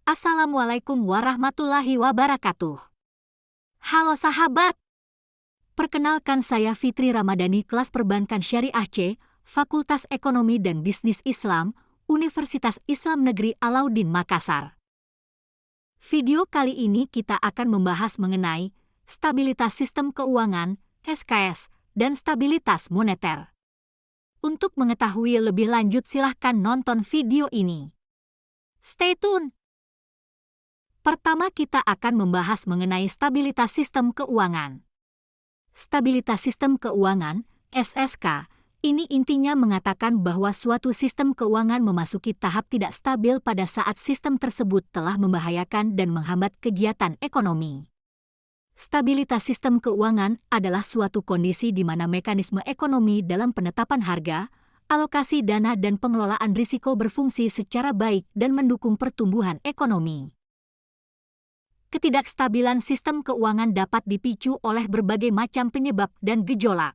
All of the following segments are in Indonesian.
Assalamualaikum warahmatullahi wabarakatuh. Halo sahabat, perkenalkan saya Fitri Ramadhani, kelas Perbankan Syariah C, Fakultas Ekonomi dan Bisnis Islam, Universitas Islam Negeri Alauddin Makassar. Video kali ini kita akan membahas mengenai stabilitas sistem keuangan, SKS, dan stabilitas moneter. Untuk mengetahui lebih lanjut silahkan nonton video ini. Stay tune! Pertama kita akan membahas mengenai stabilitas sistem keuangan. Stabilitas sistem keuangan, SSK, ini intinya mengatakan bahwa suatu sistem keuangan memasuki tahap tidak stabil pada saat sistem tersebut telah membahayakan dan menghambat kegiatan ekonomi. Stabilitas sistem keuangan adalah suatu kondisi di mana mekanisme ekonomi dalam penetapan harga, alokasi dana dan pengelolaan risiko berfungsi secara baik dan mendukung pertumbuhan ekonomi. Ketidakstabilan sistem keuangan dapat dipicu oleh berbagai macam penyebab dan gejolak.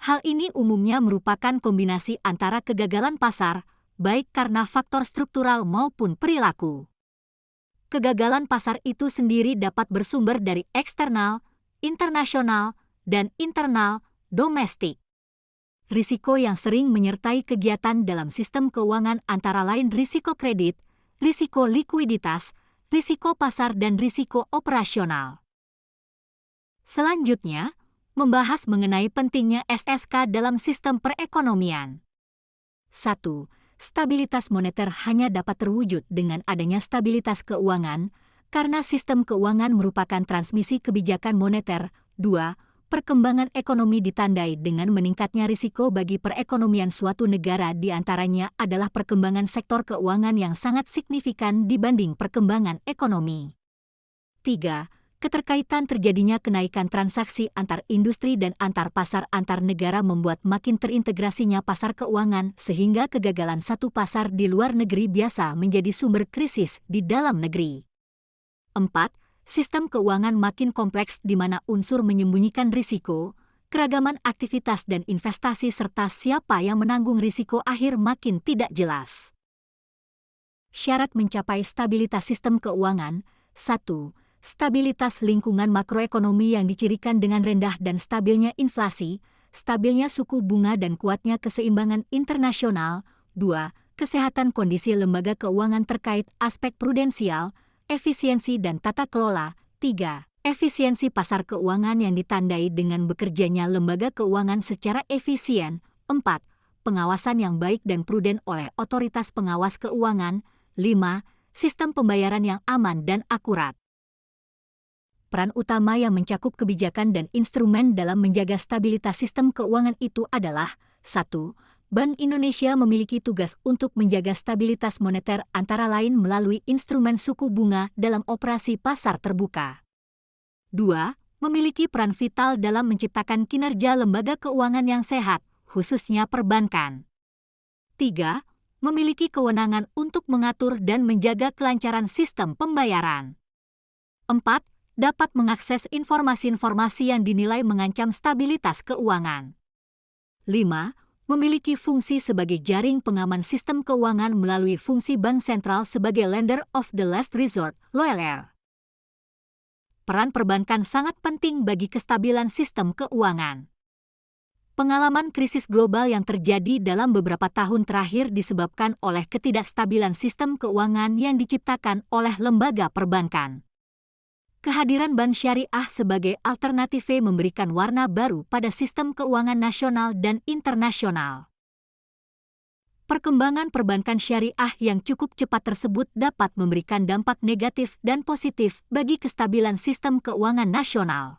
Hal ini umumnya merupakan kombinasi antara kegagalan pasar, baik karena faktor struktural maupun perilaku. Kegagalan pasar itu sendiri dapat bersumber dari eksternal, internasional, dan internal, domestik. Risiko yang sering menyertai kegiatan dalam sistem keuangan antara lain risiko kredit, risiko likuiditas, risiko pasar dan risiko operasional. Selanjutnya, membahas mengenai pentingnya SSK dalam sistem perekonomian. 1. Stabilitas moneter hanya dapat terwujud dengan adanya stabilitas keuangan, karena sistem keuangan merupakan transmisi kebijakan moneter. 2. Perkembangan ekonomi ditandai dengan meningkatnya risiko bagi perekonomian suatu negara, di antaranya adalah perkembangan sektor keuangan yang sangat signifikan dibanding perkembangan ekonomi. 3. Keterkaitan terjadinya kenaikan transaksi antar industri dan antar pasar antar negara membuat makin terintegrasinya pasar keuangan sehingga kegagalan satu pasar di luar negeri biasa menjadi sumber krisis di dalam negeri. 4. Sistem keuangan makin kompleks di mana unsur menyembunyikan risiko, keragaman aktivitas dan investasi serta siapa yang menanggung risiko akhir makin tidak jelas. Syarat mencapai stabilitas sistem keuangan. 1. Stabilitas lingkungan makroekonomi yang dicirikan dengan rendah dan stabilnya inflasi, stabilnya suku bunga dan kuatnya keseimbangan internasional. 2. Kesehatan kondisi lembaga keuangan terkait aspek prudensial, efisiensi dan tata kelola. 3. Efisiensi pasar keuangan yang ditandai dengan bekerjanya lembaga keuangan secara efisien. 4. Pengawasan yang baik dan pruden oleh otoritas pengawas keuangan. 5. Sistem pembayaran yang aman dan akurat. Peran utama yang mencakup kebijakan dan instrumen dalam menjaga stabilitas sistem keuangan itu adalah 1. Bank Indonesia memiliki tugas untuk menjaga stabilitas moneter antara lain melalui instrumen suku bunga dalam operasi pasar terbuka. 2. Memiliki peran vital dalam menciptakan kinerja lembaga keuangan yang sehat, khususnya perbankan. 3. Memiliki kewenangan untuk mengatur dan menjaga kelancaran sistem pembayaran. 4. Dapat mengakses informasi-informasi yang dinilai mengancam stabilitas keuangan. 5. Memiliki fungsi sebagai jaring pengaman sistem keuangan melalui fungsi bank sentral sebagai lender of the last resort, LOLR. Peran perbankan sangat penting bagi kestabilan sistem keuangan. Pengalaman krisis global yang terjadi dalam beberapa tahun terakhir disebabkan oleh ketidakstabilan sistem keuangan yang diciptakan oleh lembaga perbankan. Kehadiran bank syariah sebagai alternatif memberikan warna baru pada sistem keuangan nasional dan internasional. Perkembangan perbankan syariah yang cukup cepat tersebut dapat memberikan dampak negatif dan positif bagi kestabilan sistem keuangan nasional.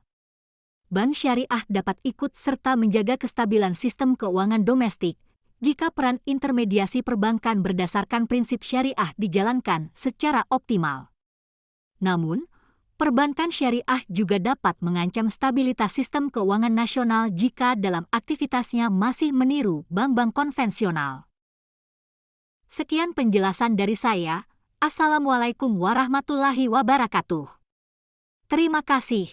Bank syariah dapat ikut serta menjaga kestabilan sistem keuangan domestik jika peran intermediasi perbankan berdasarkan prinsip syariah dijalankan secara optimal. Namun, perbankan syariah juga dapat mengancam stabilitas sistem keuangan nasional jika dalam aktivitasnya masih meniru bank-bank konvensional. Sekian penjelasan dari saya. Assalamualaikum warahmatullahi wabarakatuh. Terima kasih.